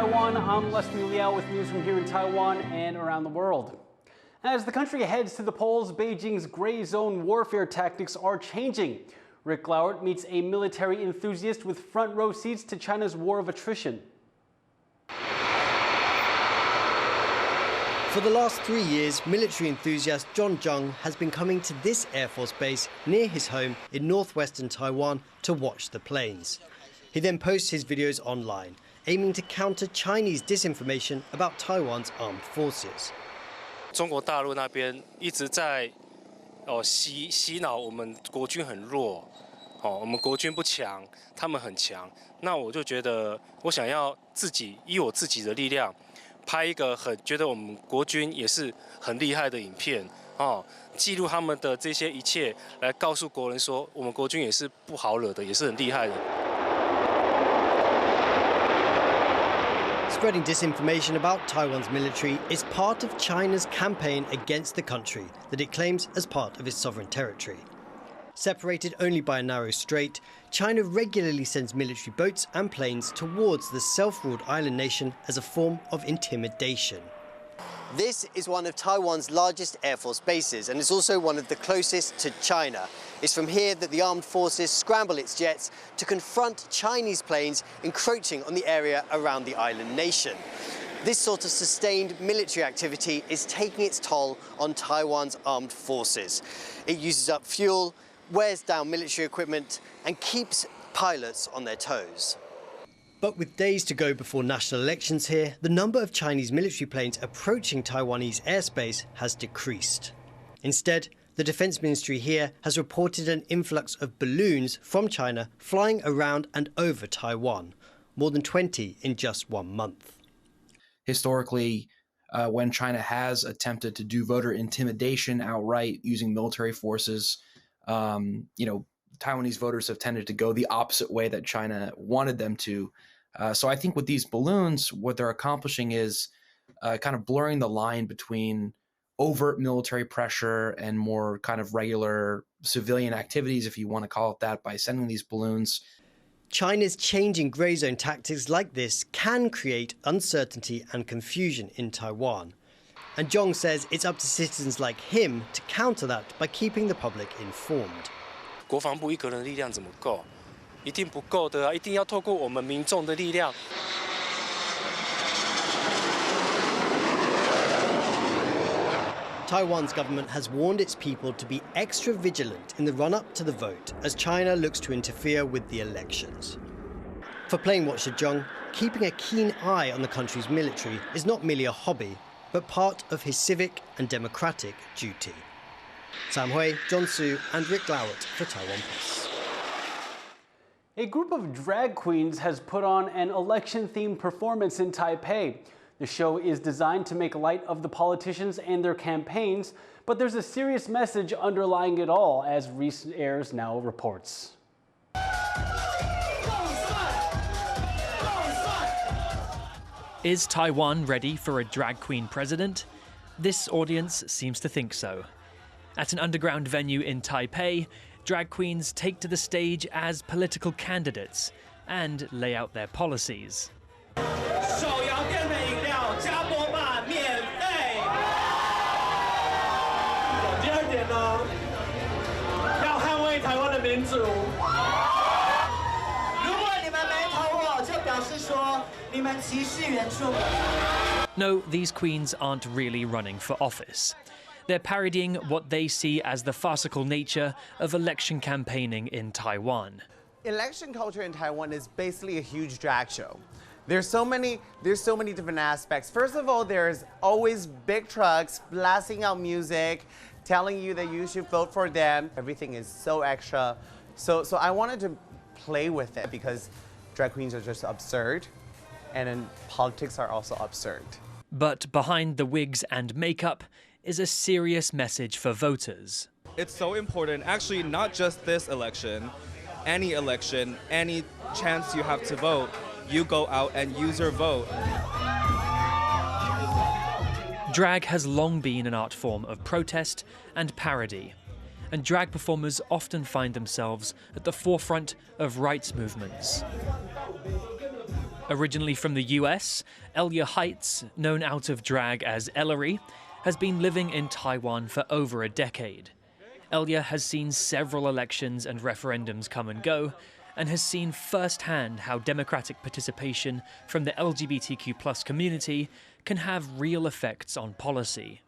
Taiwan, I'm Liao with news from here in Taiwan and around the world. As the country heads to the polls, Beijing's gray zone warfare tactics are changing. Rick Liao meets a military enthusiast with front row seats to China's war of attrition. For the last 3 years, military enthusiast John Zhang has been coming to this Air Force base near his home in northwestern Taiwan to watch the planes. He then posts his videos online, aiming to counter Chinese disinformation about Taiwan's armed forces. 中国大陆那边一直在洗脑我们国军很弱，我们国军不强，他们很强。那我就觉得，我想要以我自己的力量，拍一个觉得我们国军也是很厉害的影片，记录他们的这些一切，来告诉国人说，我们国军也是不好惹的，也是很厉害的。 Spreading disinformation about Taiwan's military is part of China's campaign against the country that it claims as part of its sovereign territory. Separated only by a narrow strait, China regularly sends military boats and planes towards the self-ruled island nation as a form of intimidation. This is one of Taiwan's largest Air Force bases, and it's also one of the closest to China. It's from here that the armed forces scramble its jets to confront Chinese planes encroaching on the area around the island nation. This sort of sustained military activity is taking its toll on Taiwan's armed forces. It uses up fuel, wears down military equipment, and keeps pilots on their toes. But with days to go before national elections here, the number of Chinese military planes approaching Taiwanese airspace has decreased. Instead, the Defense Ministry here has reported an influx of balloons from China flying around and over Taiwan, more than 20 in just 1 month. Historically, when China has attempted to do voter intimidation outright using military forces, Taiwanese voters have tended to go the opposite way that China wanted them to. So I think with these balloons, what they're accomplishing is kind of blurring the line between overt military pressure and more kind of regular civilian activities, if you want to call it that, by sending these balloons. China's changing grey zone tactics like this can create uncertainty and confusion in Taiwan. And Zhang says it's up to citizens like him to counter that by keeping the public informed. 国防部一个人的力量怎么够？一定不够的啊！一定要透过我们民众的力量。Taiwan's government has warned its people to be extra vigilant in the run-up to the vote as China looks to interfere with the elections. For plane watcher Zhang, keeping a keen eye on the country's military is not merely a hobby, but part of his civic and democratic duty. Sam Hui, John Su and Rick Liao for TaiwanPlus. A group of drag queens has put on an election-themed performance in Taipei. The show is designed to make light of the politicians and their campaigns, but there's a serious message underlying it all, as Recent Airs now reports. Is Taiwan ready for a drag queen president? This audience seems to think so. At an underground venue in Taipei, drag queens take to the stage as political candidates and lay out their policies. No, these queens aren't really running for office. They're parodying what they see as the farcical nature of election campaigning in Taiwan. Election culture in Taiwan is basically a huge drag show. There's so many different aspects. First of all, there's always big trucks blasting out music, telling you that you should vote for them. Everything is so extra. So I wanted to play with it because drag queens are just absurd, and then politics are also absurd. But behind the wigs and makeup is a serious message for voters. It's so important, actually, not just this election, any chance you have to vote, you go out and use your vote. Drag has long been an art form of protest and parody, and drag performers often find themselves at the forefront of rights movements. Originally from the US, Elia Heights, known out of drag as Ellery, has been living in Taiwan for over a decade. Elia has seen several elections and referendums come and go, and has seen firsthand how democratic participation from the LGBTQ+ community can have real effects on policy.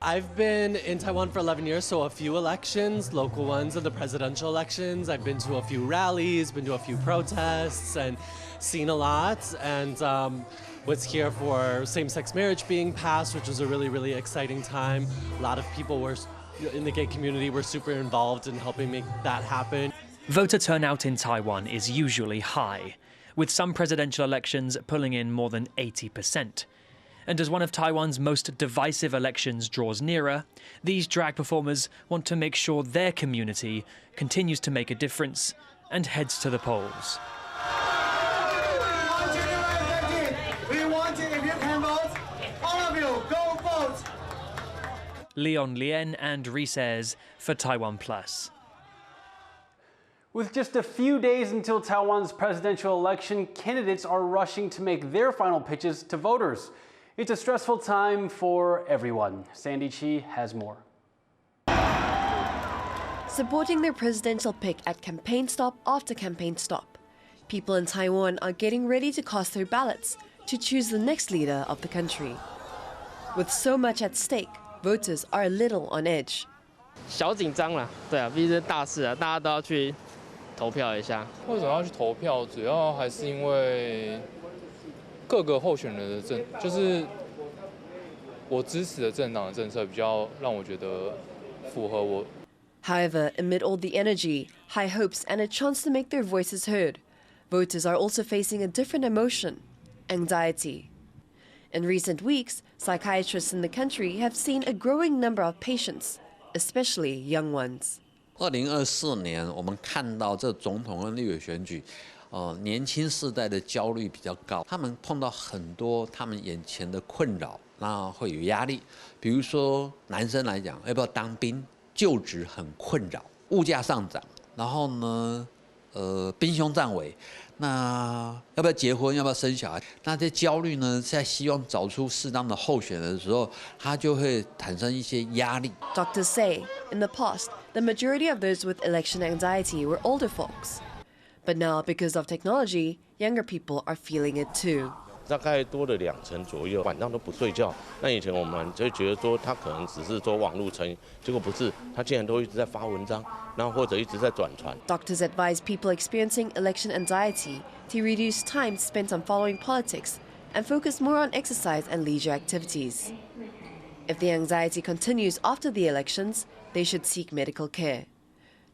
I've been in Taiwan for 11 years, so a few elections, local ones, and the presidential elections. I've been to a few rallies, been to a few protests, and seen a lot. And was here for same-sex marriage being passed, which was a really, really exciting time. A lot of people in the gay community were super involved in helping make that happen. Voter turnout in Taiwan is usually high, with some presidential elections pulling in more than 80%. And as one of Taiwan's most divisive elections draws nearer, these drag performers want to make sure their community continues to make a difference and heads to the polls. We want it. If you can vote, all of you, go vote. Leon Lien and Rees for TaiwanPlus. With just a few days until Taiwan's presidential election, candidates are rushing to make their final pitches to voters. It's a stressful time for everyone. Sandy Chi has more. Supporting their presidential pick at campaign stop after campaign stop, people in Taiwan are getting ready to cast their ballots to choose the next leader of the country. With so much at stake, voters are a little on edge. 小紧张啦，对啊，毕竟是大事啊，大家都要去投票一下。为什么要去投票？主要还是因为各个候选人的就是我支持的政党的政策比较让我觉得符合我。However, amid all the energy, high hopes, and a chance to make their voices heard, voters are also facing a different emotion: anxiety. In recent weeks, psychiatrists in the country have seen a growing number of patients, especially young ones. 2024年，我们看到这总统跟立委选举，年轻世代的焦虑比较高，他们碰到很多他们眼前的困扰，那会有压力。比如说男生来讲，要不要当兵，就职很困扰，物价上涨，然后呢，兵凶战危，那要不要结婚，要不要生小孩？那这焦虑呢，在希望找出适当的候选人的时候，他就会产生一些压力。Doctors say, in the past, the majority of those with election anxiety were older folks. But now, because of technology, younger people are feeling it too. 大概多了20%左右，晚上都不睡觉。那以前我们就觉得说他可能只是说网络成瘾，结果不是，他竟然都一直在发文章，然后或者一直在转传。Doctors advise people experiencing election anxiety to reduce time spent on following politics and focus more on exercise and leisure activities. If the anxiety continues after the elections, they should seek medical care.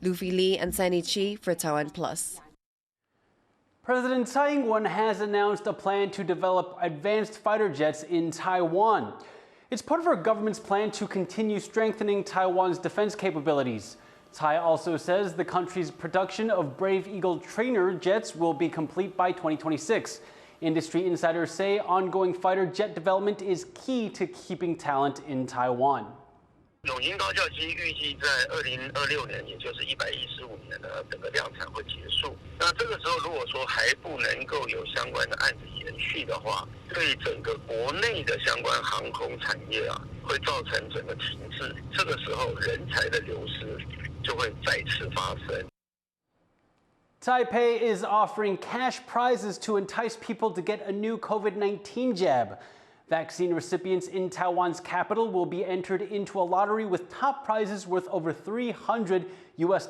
Luffy Lee and Sandy Chi for TaiwanPlus. President Tsai Ing-wen has announced a plan to develop advanced fighter jets in Taiwan. It's part of her government's plan to continue strengthening Taiwan's defense capabilities. Tsai also says the country's production of Brave Eagle trainer jets will be complete by 2026. Industry insiders say ongoing fighter jet development is key to keeping talent in Taiwan. 永兴高教机预计在2026年，也就是115年的整个量产会结束。那这个时候，如果说还不能够有相关的案子延续的话，对整个国内的相关航空产业啊，会造成整个停滞。这个时候，人才的流失就会再次发生。Taipei is offering cash prizes to entice people to get a new COVID-19 jab. Vaccine recipients in Taiwan's capital will be entered into a lottery with top prizes worth over $300 US.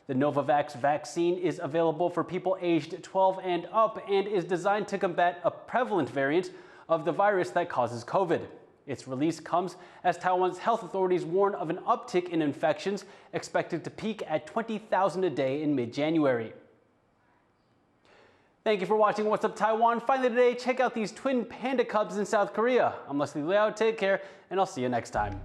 The Novavax vaccine is available for people aged 12 and up and is designed to combat a prevalent variant of the virus that causes COVID. Its release comes as Taiwan's health authorities warn of an uptick in infections expected to peak at 20,000 a day in mid-January. Thank you for watching What's Up Taiwan. Finally today, check out these twin panda cubs in South Korea. I'm Liao. Take care, and I'll see you next time.